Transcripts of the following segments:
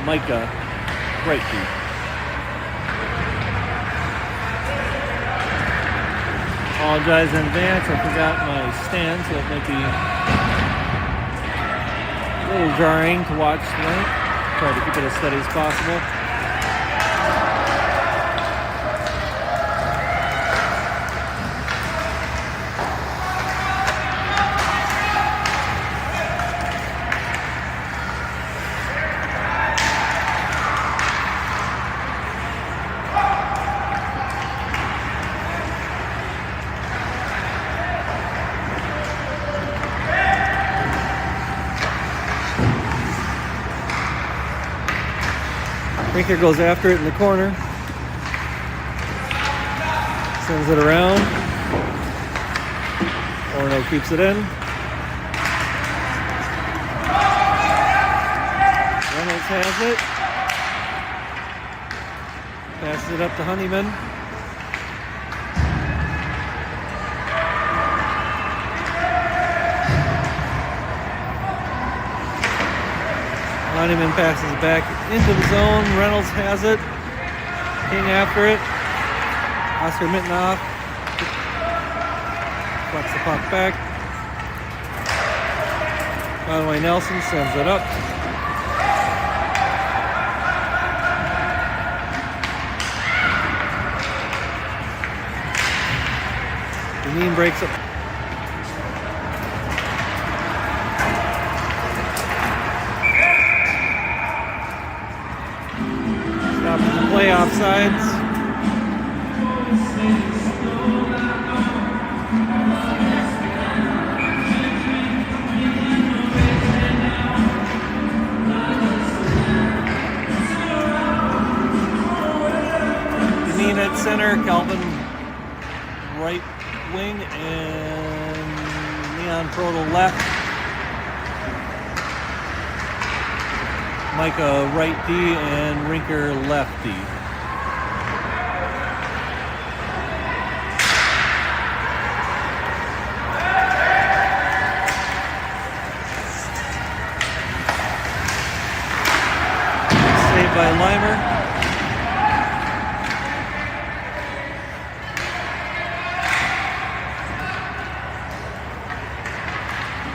Micah, right D. Apologize in advance, I forgot my stand, so it might be a little jarring to watch tonight. Try to keep it as steady as possible. Rinker goes after it in the corner. Sends it around. Orono keeps it in. Reynolds has it. Passes it up to Honeyman. Honeyman passes it back into the zone. Reynolds has it. King after it. Oscar Mittenoff flex the puck back. Conway Nelson sends it up. Deneen breaks up. Play offsides. Deneen at center, Calvin right wing, and Leon Prodel left. Micah right D and Rinker left D. Saved by Limer.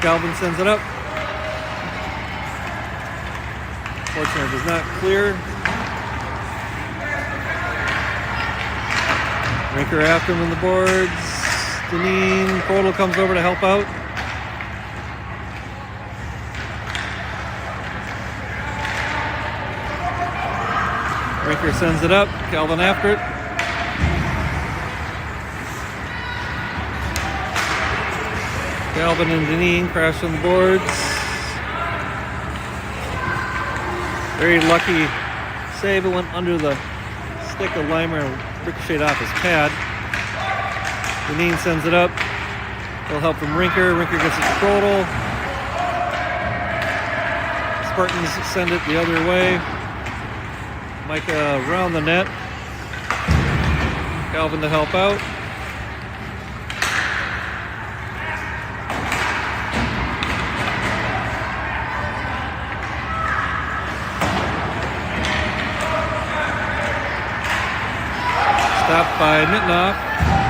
Calvin sends it up. Fortunately, does not clear. Rinker after him in the boards. Deneen Prodel comes over to help out. Rinker sends it up. Calvin after it. Calvin and Deneen crash on the boards. Very lucky save. It went under the stick of Limer and ricocheted off his pad. Deneen sends it up. Little help from Rinker. Rinker gets it to Prodel. Spartans send it the other way. Micah around the net. Calvin to help out. Stopped by Mittenoff.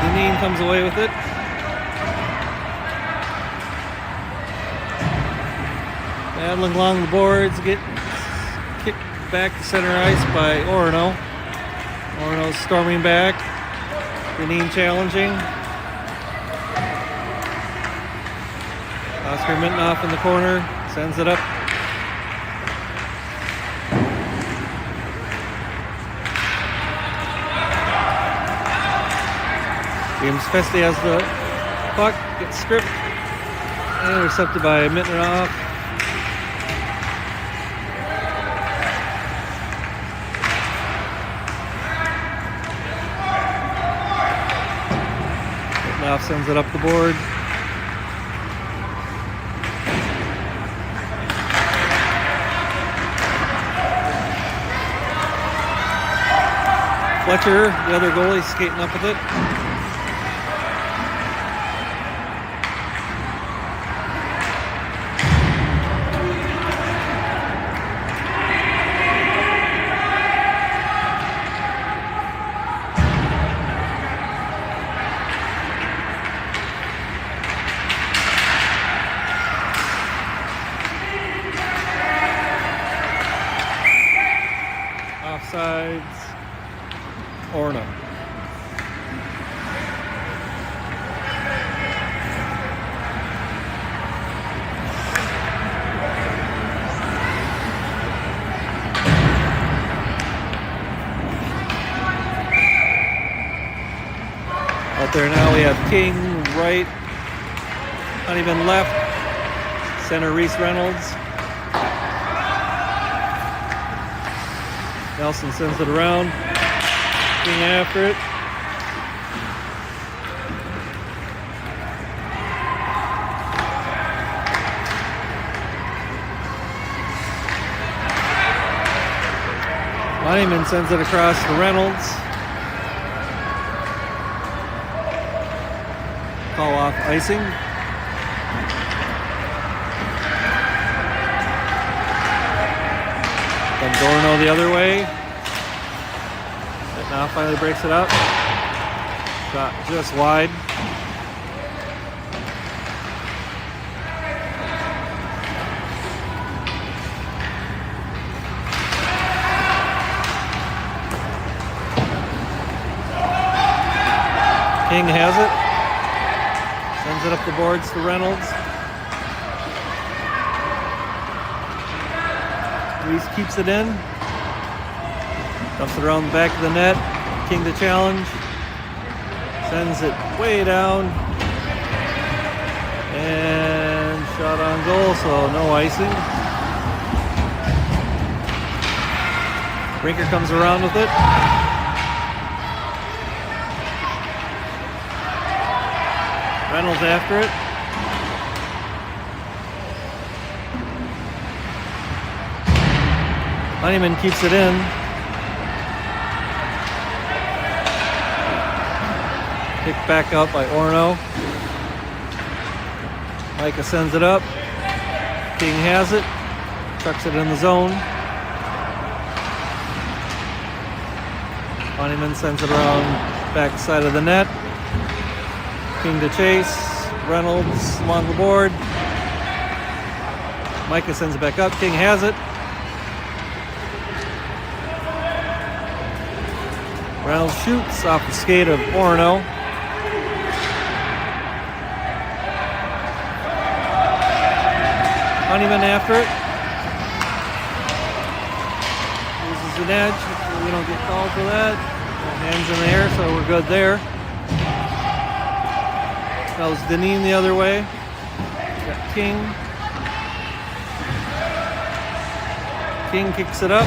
Deneen comes away with it. Battling along the boards, get kicked back to center ice by Orono. Orono storming back. Deneen challenging. Oscar Mittenoff in the corner, sends it up. James Feste has the puck, gets stripped, and intercepted by Mittenoff. Mittenoff sends it up the board. Fletcher, the other goalie, skating up with it. sides. Orono. Out there now we have King right, Honeyman left, center Reese Reynolds. Nelson sends it around, King after it. Honeyman sends it across to Reynolds. Call off icing. Then Orono the other way. That now finally breaks it up. Shot just wide. King has it. Sends it up the boards to Reynolds. Reese keeps it in. Dumps it around the back of the net. King to challenge. Sends it way down. And shot on goal, so no icing. Rinker comes around with it. Reynolds after it. Honeyman keeps it in. Picked back up by Orono. Micah sends it up. King has it. Chucks it in the zone. Honeyman sends it around back side of the net. King to chase, Reynolds along the board. Micah sends it back up, King has it. Reynolds shoots off the skate of Orono. Honeyman after it. Uses an edge, hopefully we don't get called for that. Hands in the air, so we're good there. That was Deneen the other way. Got King. King kicks it up.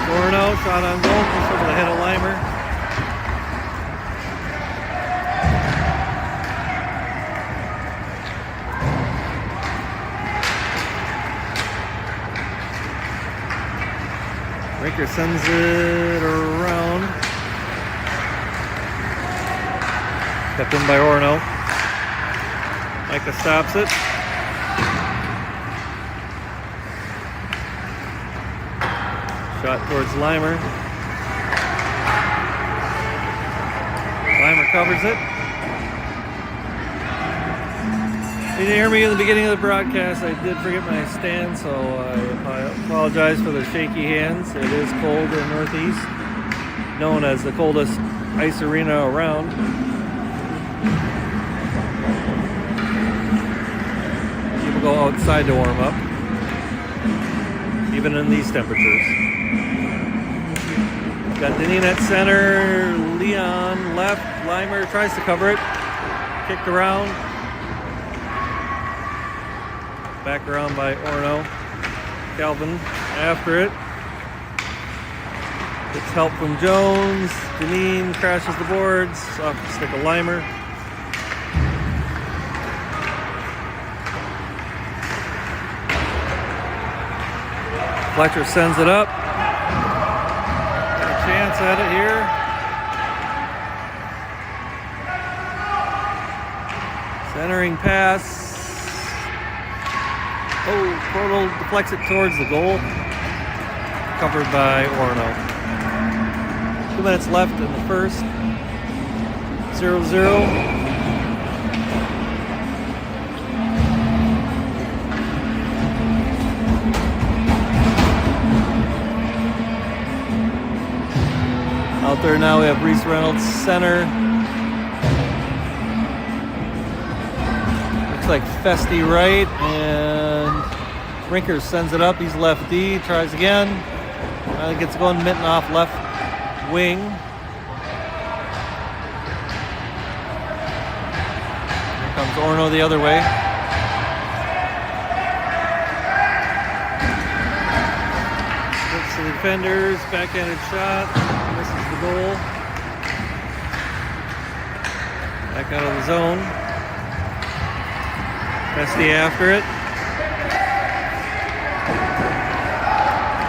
Orono shot on goal, just over the head of Limer. Rinker sends it around. Kept in by Orono. Micah stops it. Shot towards Limer. Limer covers it. You didn't hear me in the beginning of the broadcast. I did forget my stand, so I apologize for the shaky hands. It is cold in Northeast, known as the coldest ice arena around. People go outside to warm up, even in these temperatures. Got Deneen at center, Leon left, Limer tries to cover it, kicked around, back around by Orono. Calvin after it, gets help from Jones, Deneen crashes the boards, off the stick of Limer. Fletcher sends it up. Chance at it here. Centering pass. Oh, Orono deflects it towards the goal. Covered by Orono. 2 minutes left in the first. 0-0. Out there now we have Reese Reynolds, center. Looks like Festi right, and Rinker sends it up. He's left D, tries again. Gets going, Mittenoff left wing. Here comes Orono the other way. Looks to the defenders, backhanded shot. Misses the goal. Back out of the zone. Festi after it.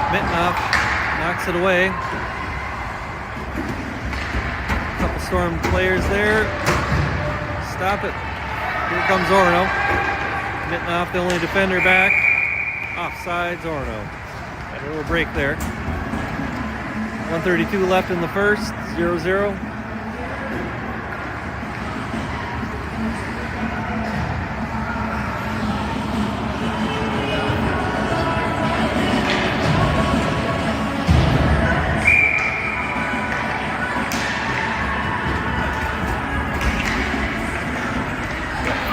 Mittenoff knocks it away. A couple Storm players there. Stop it. Here comes Orono. Mittenoff, the only defender back. Offsides, Orono. Got a little break there. 1:32 left in the first. 0-0.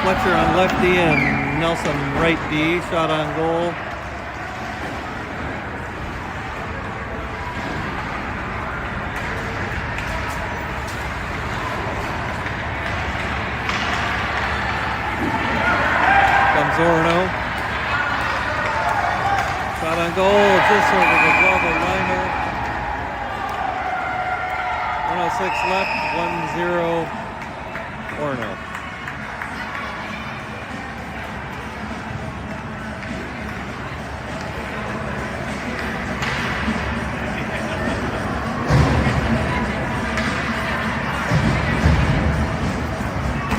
Fletcher on left D and Nelson right D. Shot on goal. Comes Orono. Shot on goal. Just over the glove of Liner. 1:06 left. 1-0 Orono.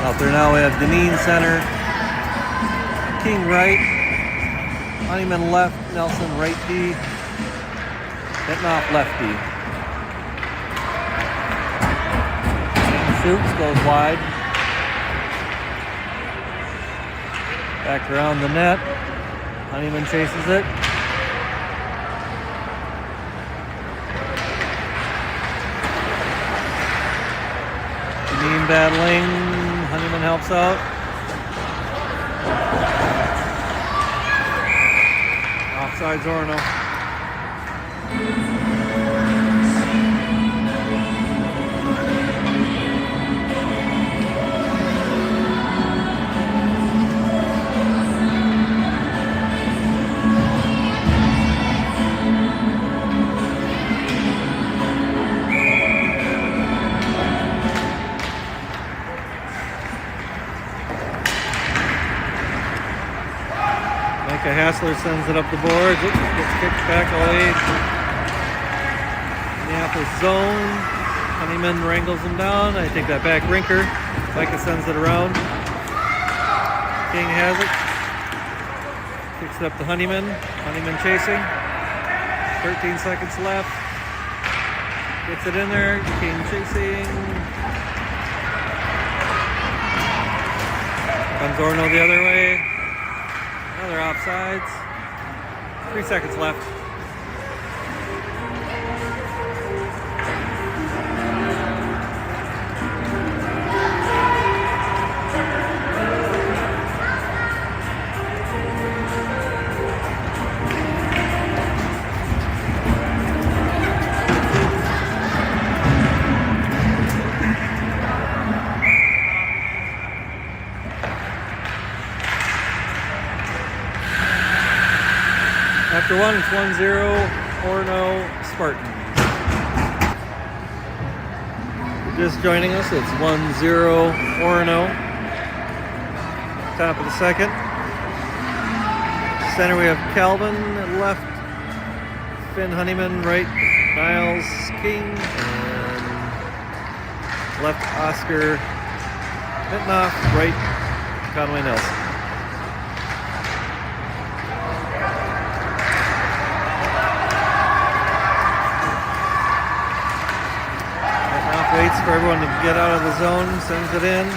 Out there now we have Deneen center, King right, Honeyman left, Nelson right D, Mittenoff left D. Shoots, goes wide. Back around the net, Honeyman chases it. Deneen battling. Honeyman helps out. Offsides Orono. Hassler sends it up the boards. Oops, gets kicked back away. Minneapolis zone. Honeyman wrangles him down. I take that back. Rinker. Micah sends it around. King has it. Kicks it up to Honeyman. Honeyman chasing. 13 seconds left. Gets it in there. King chasing. Comes Orono the other way. Another offsides. 3 seconds left. After one, it's 1-0 Orono Spartans. Just joining us, it's 1-0 Orono. Top of the second. Center we have Calvin, left Finn Honeyman, right Niles King, and left Oscar Mittenoff, right Conway Nelson. waits for everyone to get out of the zone, sends it in.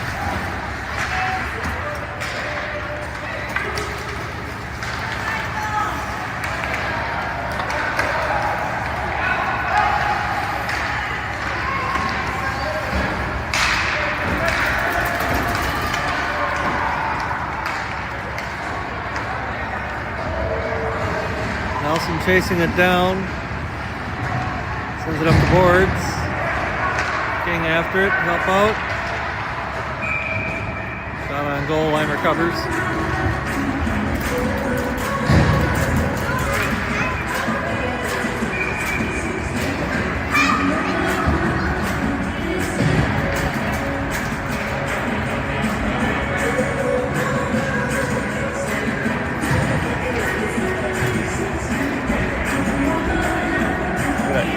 Nelson chasing it down. Sends it up the boards. King after it, help out. Shot on goal, Limer covers.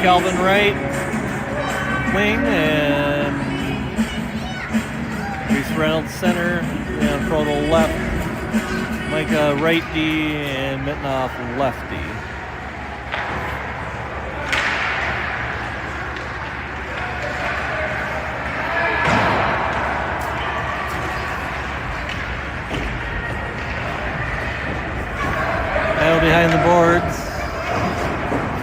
Calvin right wing and Reese Reynolds center and Proto left, Micah right D and Mittenoff left D. Battle behind the boards.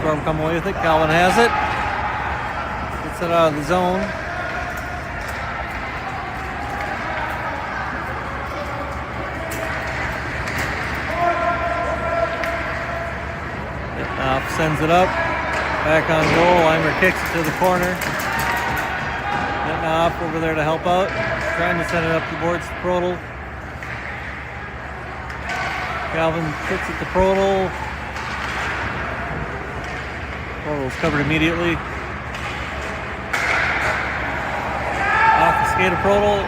Storm come away with it. Calvin has it. Gets it out of the zone. Sends it up. Back on goal. Limer kicks it to the corner. Mittenoff over there to help out. Trying to set it up the boards to Prodel. Calvin kicks it to Prodel. Prodel's covered immediately. Off the skate of Prodel.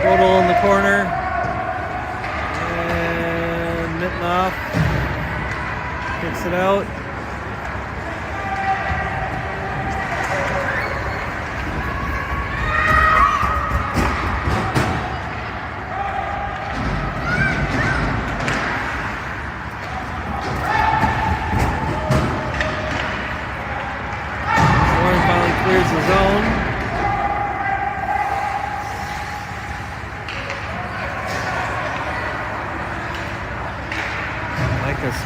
Prodel in the corner, and Mittenoff kicks it out. Storm finally clears the zone.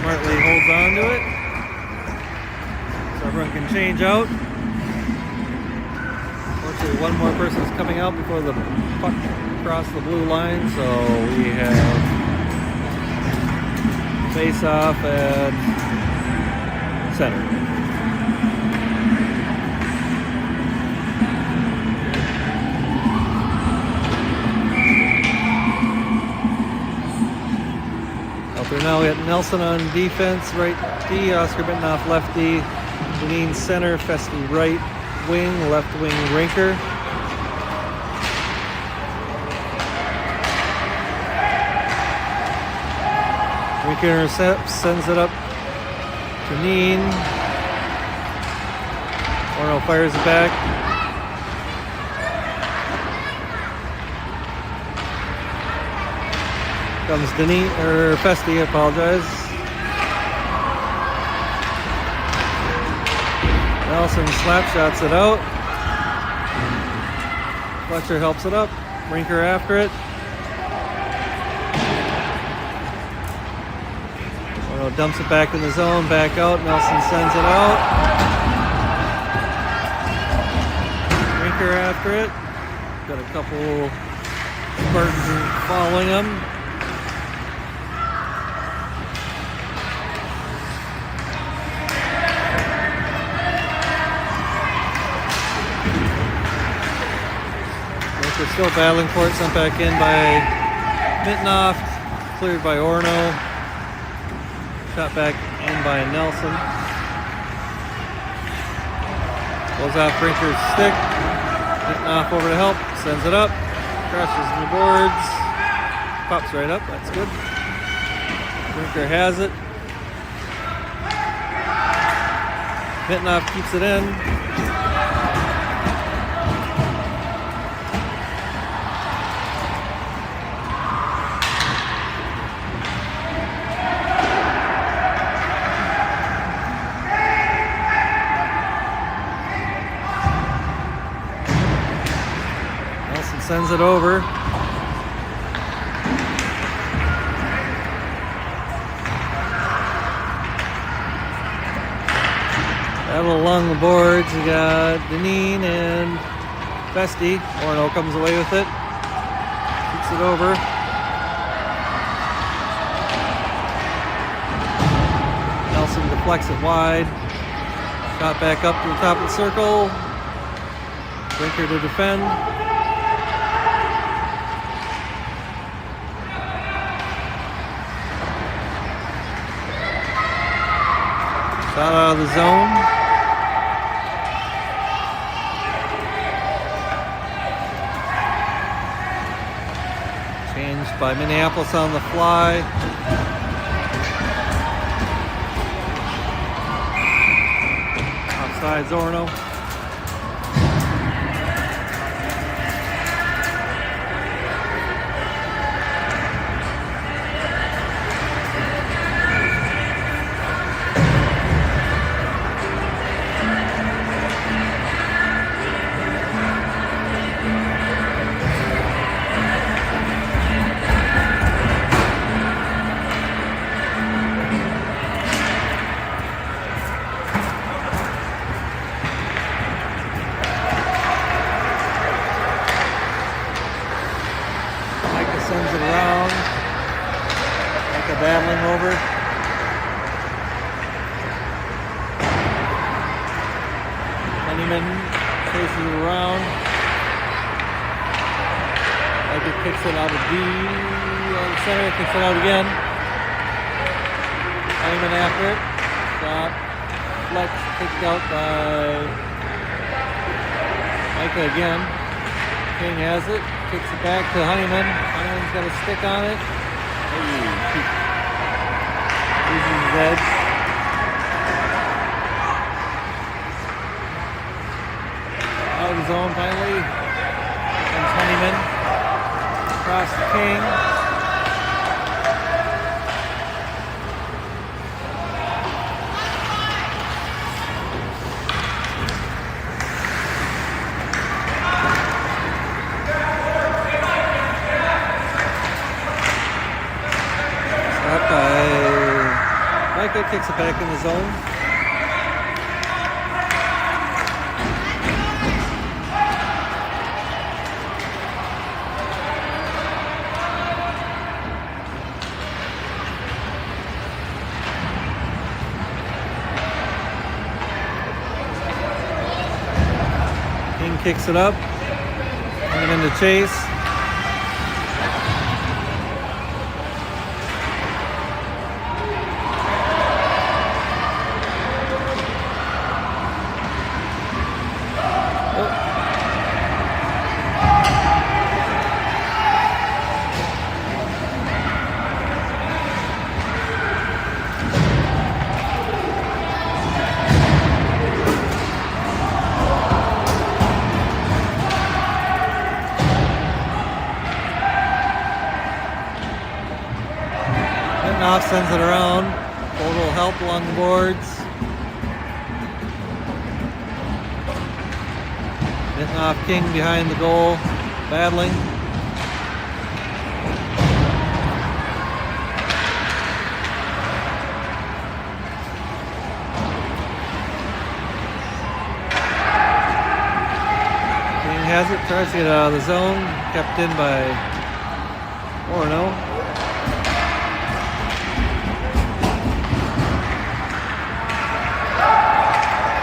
Smartly holds on to it, so everyone can change out. Unfortunately, one more person is coming out before the puck crossed the blue line, so we have face off at center. Now we got Nelson on defense, right D, Oscar Mittenoff left D, Deneen center, Festi right wing, left wing Rinker. Rinker intercepts, sends it up to Neen. Orono fires it back. Comes Deneen, or Festi, I apologize. Nelson slap shots it out. Fletcher helps it up. Rinker after it. Orono dumps it back in the zone, back out. Nelson sends it out. Rinker after it. Got a couple Spartans following him. They're still battling for it, sent back in by Mittenoff, cleared by Orono, shot back in by Nelson. Goes off Rinker's stick. Getting off over to help, sends it up, crashes in the boards, pops right up, that's good. Rinker has it. Mittenoff keeps it in. Nelson sends it over. Battle along the boards. We got Deneen and Festi. Orono comes away with it. Keeps it over. Nelson deflects it wide. Shot back up to the top of the circle. Rinker to defend. Shot out of the zone. Changed by Minneapolis on the fly. Offsides Orono. Sends it around. Micah battling over. Honeyman chases it around. Micah kicks it out of D on the center, kicks it out again. Honeyman after it. Shot. Flex kicked out by Micah again. King has it. Kicks it back to Honeyman. Honeyman's got a stick on it. Loses his edge. Out of the zone finally. Comes Honeyman. Across the King. Micah kicks it back in the zone. King kicks it up. And in the chase. Mittenoff sends it around. Total help along the boards. Mittenoff King behind the goal, battling. King has it, tries to get out of the zone, kept in by Orono.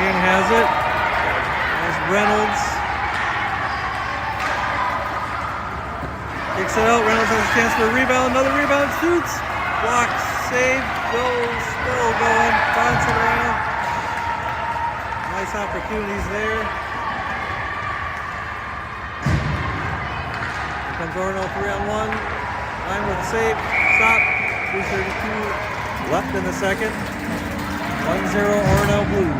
King has it. There's Reynolds. Kicks it out. Reynolds has a chance for a rebound. Another rebound. Shoots. Blocked. Saved. Goes. Still going. Bouncing around. Nice opportunities there. comes Orono 3-on-1. Line with a save. Stop. 2:32 left in the second. 1-0 Orono Blue.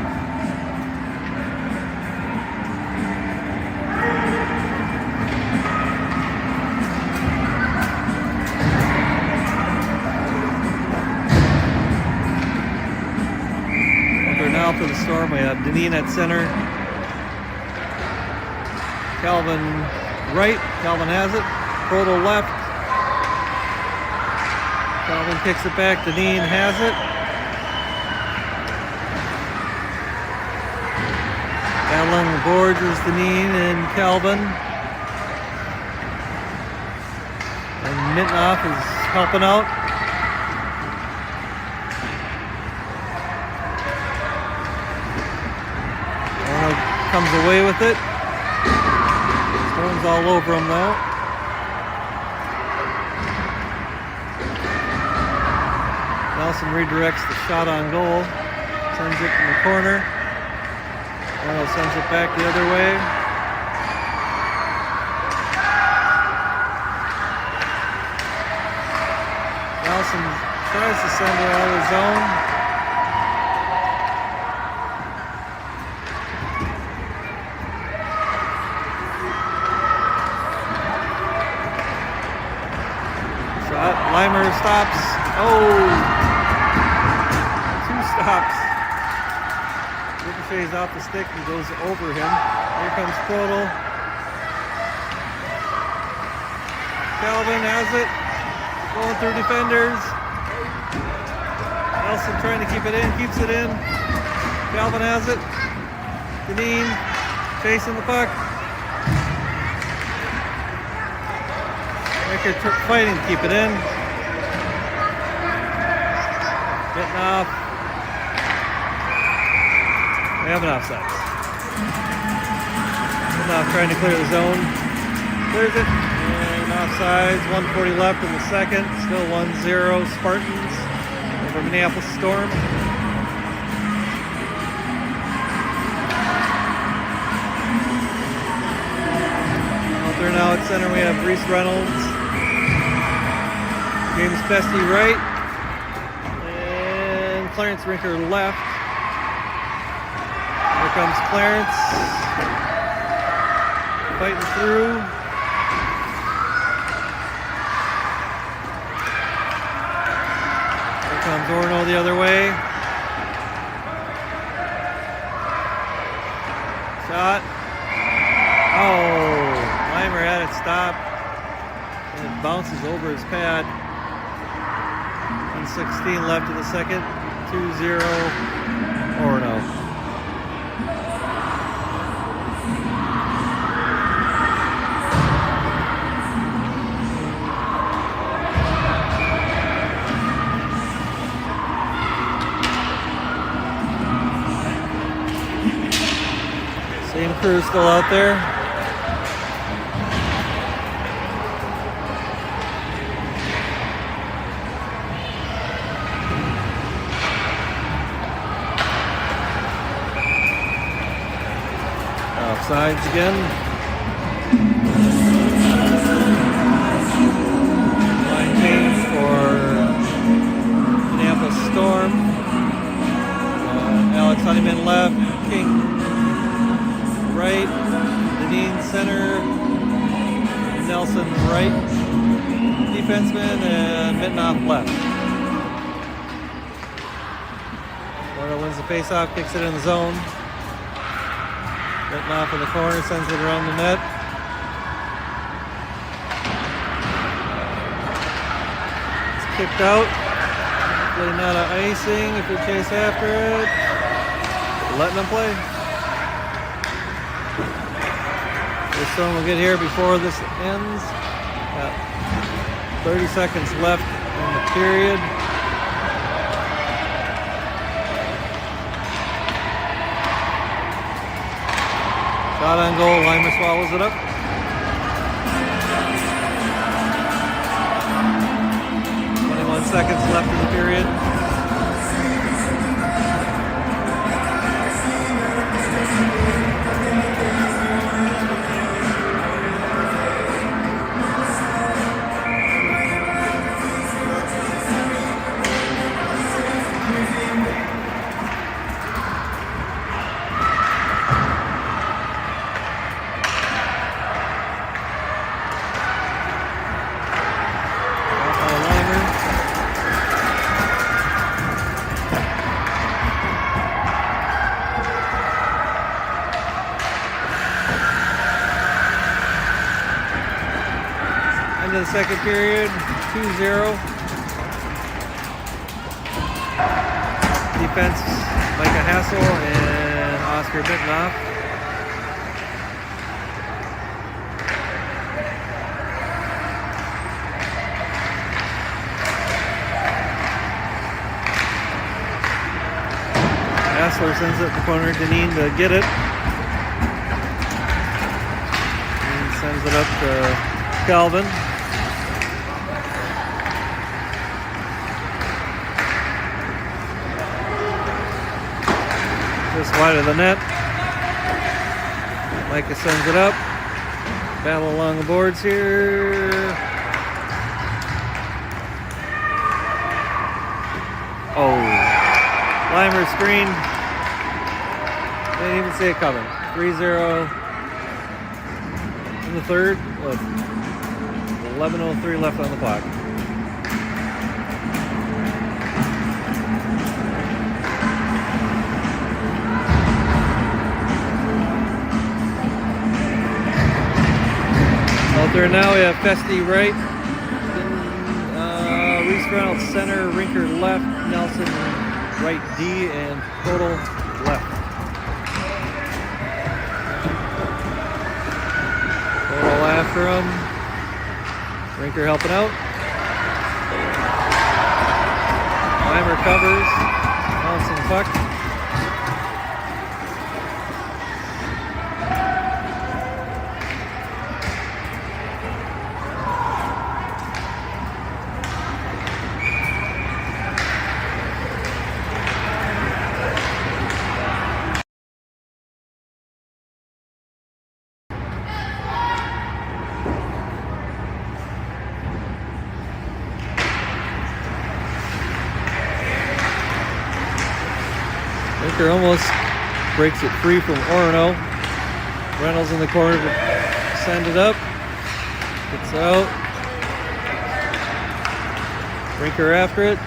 Now for the Storm, we have Deneen at center. Calvin right. Calvin has it. Proto left. Calvin kicks it back. Deneen has it. Along the boards is Deneen and Calvin. And Mitnoff is helping out. Comes away with it. Storm's all over him though. Nelson redirects the shot on goal. Sends it in the corner. Orono sends it back the other way. Nelson tries to send it out of the zone. Limer stops. Oh! 2 stops. Ricochets off the stick and goes over him. Here comes Proto. Calvin has it. Going through defenders. Nelson trying to keep it in. Keeps it in. Calvin has it. Deneen chasing the puck. Ricker fighting to keep it in. Getting off. We have an offside. Now trying to clear the zone. Clears it. And offsides. 1:40 left in the second. Still 1-0 Spartans over Minneapolis Storm. Out there now at center we have Reese Reynolds. James Bestie right. And Clarence Rinker left. Here comes Clarence. Fighting through. Here comes Orono the other way. Shot. Oh, Limer had it stopped. And it bounces over his pad. 1:16 left in the second. 2-0 Orono. Same crew still out there. Offsides again. Line change for Minneapolis Storm. Alex Honeyman left. King right. Deneen center. Nelson right. Defenseman and Mitnoff left. Orono wins the faceoff, kicks it in the zone. Mitnoff in the corner, sends it around the net. It's kicked out. Hopefully not an icing if we chase after it. Letting them play. This one will get here before this ends. Got 30 seconds left in the period. Shot on goal, Limer swallows it up. Seconds left in the period. of the second period, 2-0. Defense, Micah Hassel and Oscar Bittenoff. Hassler sends it to the corner, Deneen to get it. And sends it up to Calvin. Just wide of the net. Micah sends it up. Battle along the boards here. Oh. Limer screen. Didn't even see it coming. 3-0 in the third. With 11:03 left on the clock. Out there now we have Festi right, Reese Reynolds center, Rinker left, Nelson right D, and Total left. Total after him. Rinker helping out. Limer covers. Nelson puck. Rinker almost breaks it free from Orono. Reynolds in the corner to send it up. Gets out. Rinker after it.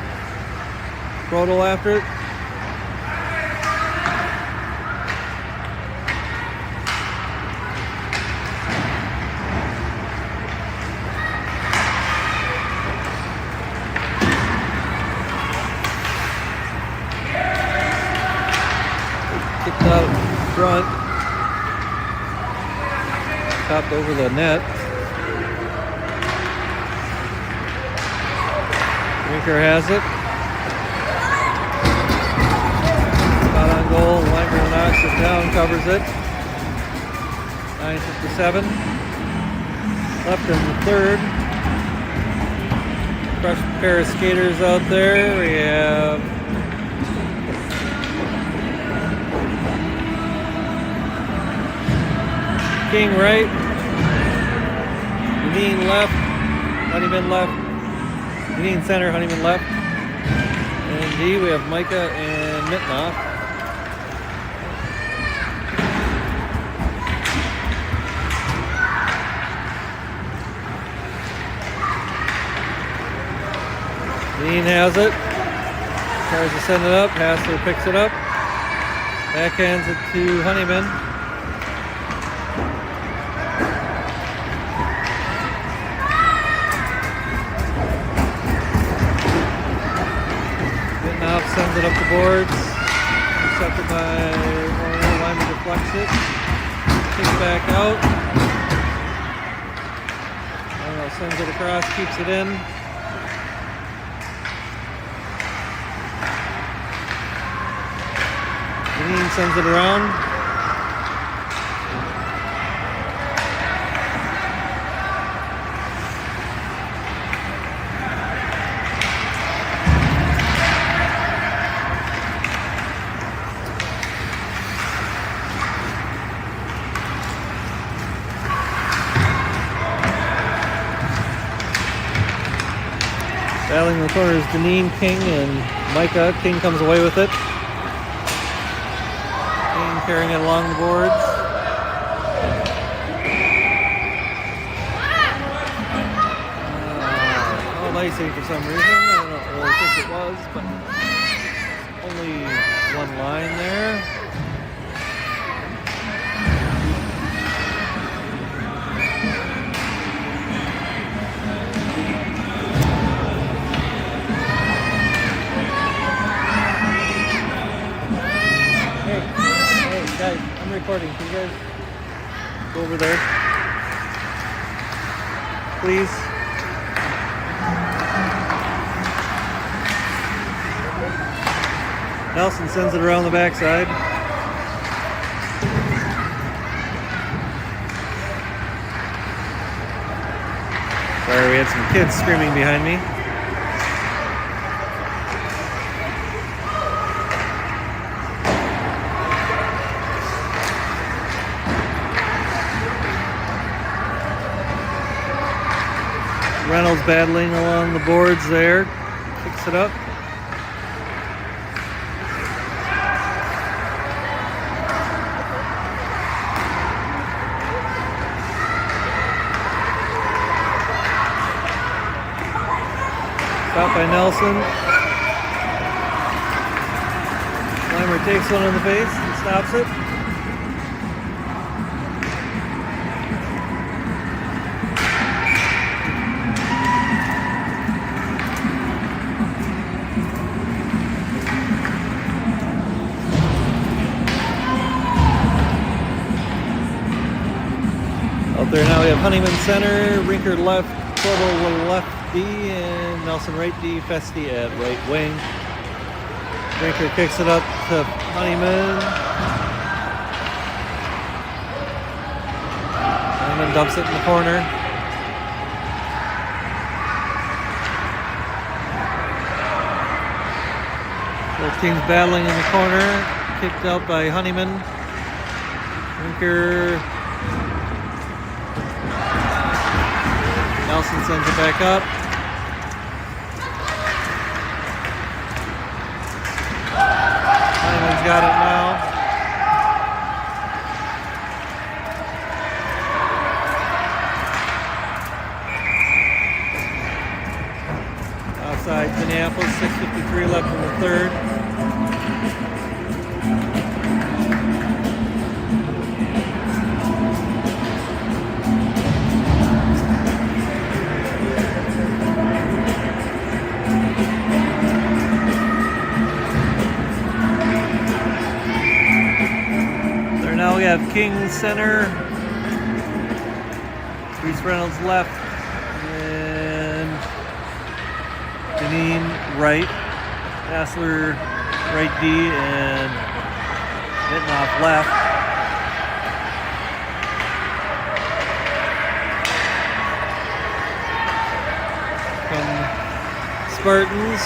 Brodel after it. Out front, topped over the net. Rinker has it. Shot on goal. Limer knocks it down, covers it. 9:57 left in the third. Fresh pair of skaters out there. We have King right, Deneen left, Honeyman left, Deneen center, Honeyman left, and in D we have Micah and Mittenoff. Deneen has it, tries to send it up, Hassler picks it up, backhands it to Honeyman. Sends it up the boards. Intercepted by Orono. Limer deflects it. Kicks back out. Orono sends it across, keeps it in. Deneen sends it around. Battling in the corner is Deneen, King, and Micah. King comes away with it. King carrying it along the boards. Lacey for some reason. I don't really think it was, but only one line there. recording. Can you guys go over there? Please. Nelson sends it around the backside. Sorry, we had some kids screaming behind me. Reynolds battling along the boards there. Picks it up. Stopped by Nelson. Climber takes one in the face and stops it. Out there now we have Honeyman center, Rinker left, Provo left D, and Nelson right D, Festi at right wing. Rinker kicks it up to Honeyman. Honeyman dumps it in the corner. Both teams battling in the corner. Kicked out by Honeyman. Rinker. Nelson sends it back up. Honeyman's got it now. Outside Minneapolis, 6:53 left in the third. Now we have King center, Reese Reynolds left, and Deneen right, Hassler right D, and Mitnoff left. From Spartans.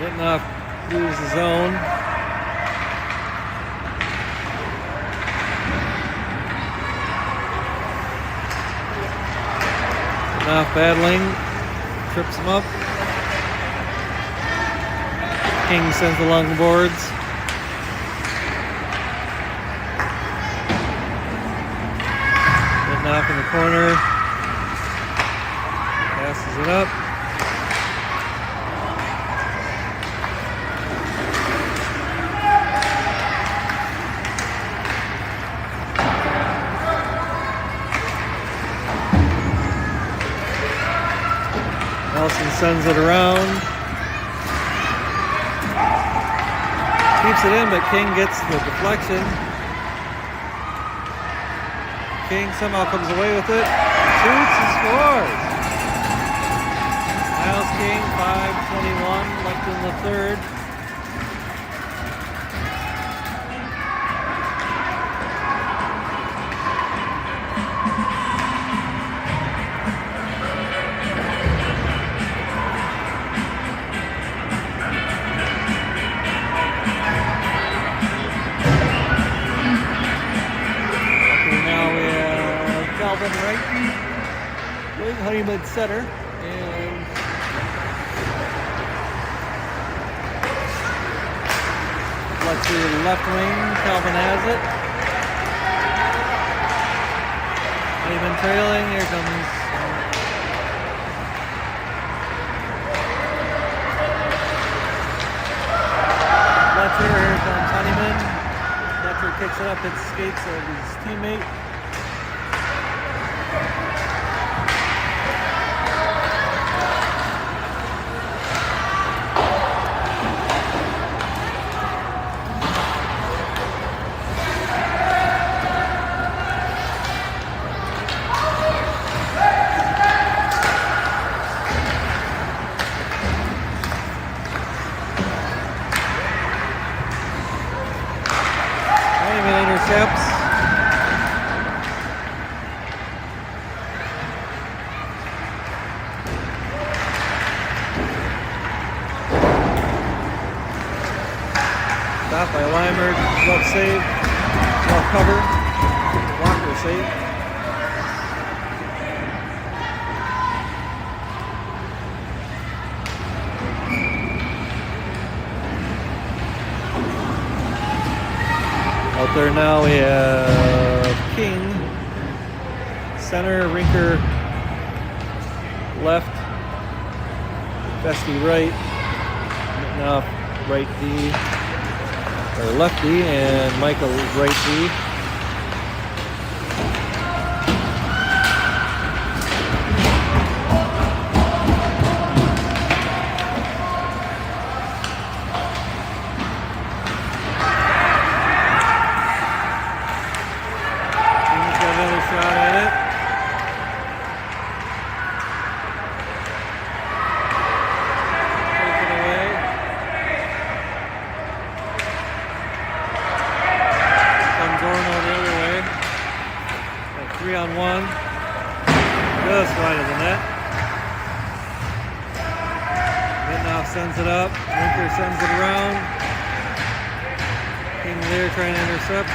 Mitnoff moves the zone. Mitnoff battling, trips him up. King sends along the boards. Mitnoff in the corner. Passes it up. Nelson sends it around. Keeps it in, but King gets the deflection. King somehow comes away with it. Shoots and scores. Miles King, 5:21 left in the third. Right wing, Honeyman center, and let's see, left wing, Calvin has it. Honeyman trailing, here comes Fletcher, here comes Honeyman. Fletcher picks it up, hits skates of his teammate. save. Well, cover. Blocker save. Out there now we have King, center, Rinker left, Festy right, now right D, or left D, and Michael right D. Sends it up. Rinker sends it around. King there trying to intercept.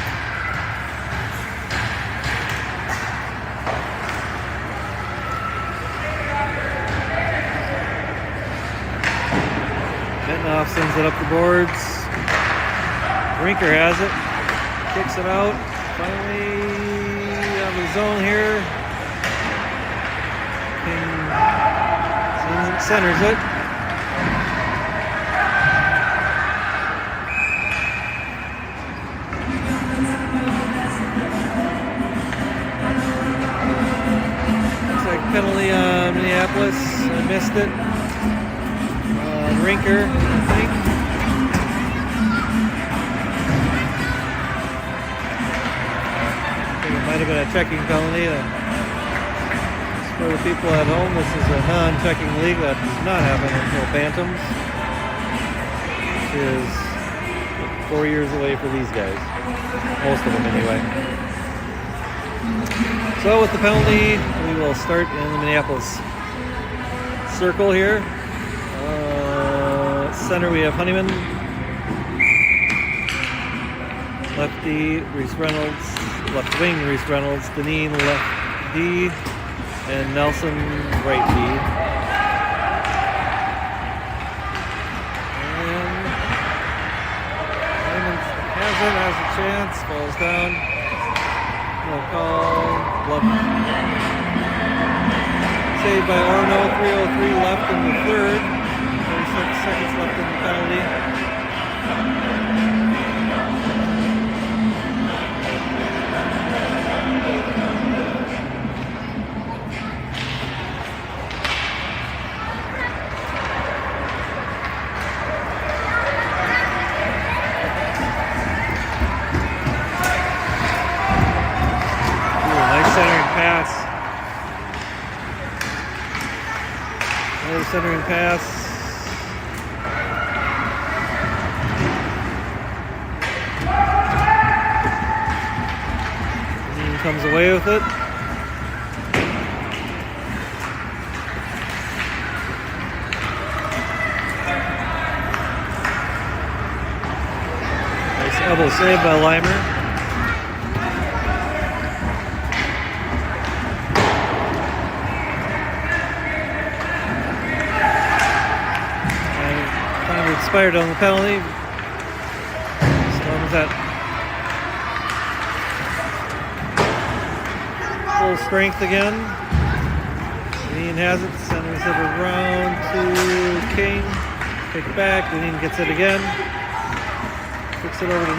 Mittenoff sends it up the boards. Rinker has it. Kicks it out. Finally out of the zone here. King centers it. Penalty on Minneapolis. I missed it. Rinker, I think. I think it might have been a checking penalty. For the people at home, this is a non-checking league that does not happen until Bantams, which is 4 years away for these guys. Most of them, anyway. So with the penalty, we will start in the Minneapolis circle here. Center we have Honeyman. Lefty, Reese Reynolds. Left wing, Reese Reynolds. Deneen, left D. And Nelson, right D. And Honeyman has a chance, falls down. No call. Saved by Orono, 3:03 left in the third. 36 seconds left in the penalty. Centering pass. And he comes away with it. Nice elbow save by Limer. Expired on the penalty. Storm is at full strength again. Deneen has it, centers it around to King. Take it back, Deneen gets it again. Kicks it over to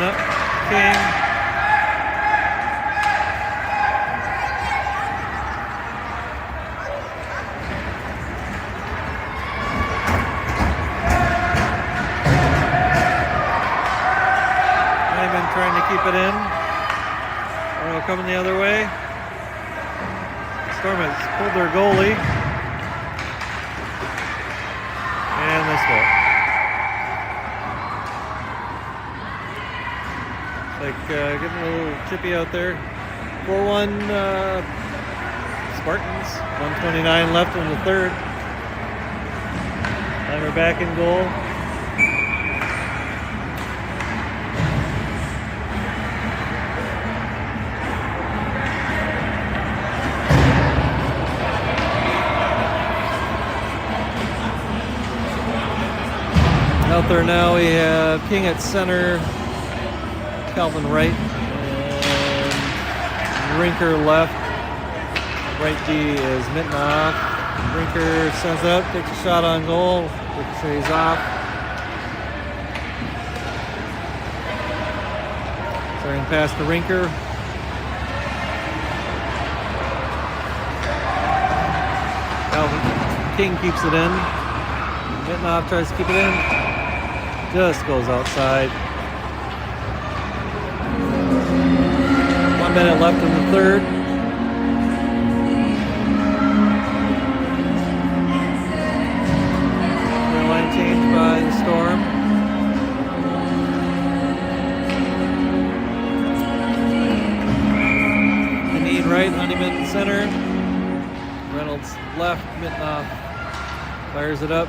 King. Trying to keep it in. Orono coming the other way. Storm has pulled their goalie. And this one. Like getting a little chippy out there. 4-1 Spartans. 1:29 left in the third. And we're back in goal. out there now. We have King at center, Calvin right, and Rinker left. Right D is Mitnoff. Rinker sends it up, takes a shot on goal, ricochets off. Starting pass to Rinker. Calvin King keeps it in. Mitnoff tries to keep it in. Just goes outside. 1 minute left in the third. Line change by the Storm. Deneen right, Honeyman center. Reynolds left, Mitnoff fires it up.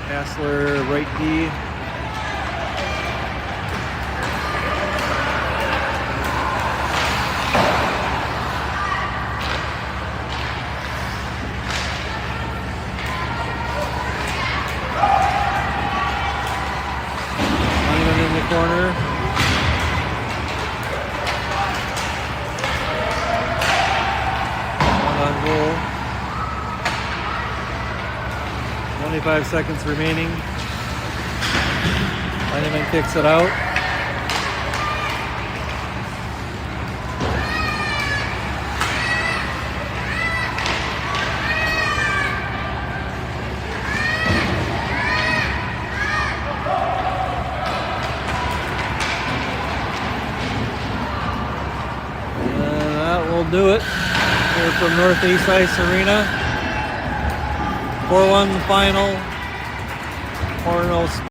Hassler right D. Honeyman in the corner. One on goal. 25 seconds remaining. Honeyman kicks it out. And that will do it here from Northeast Ice Arena. 4-1 final. Orono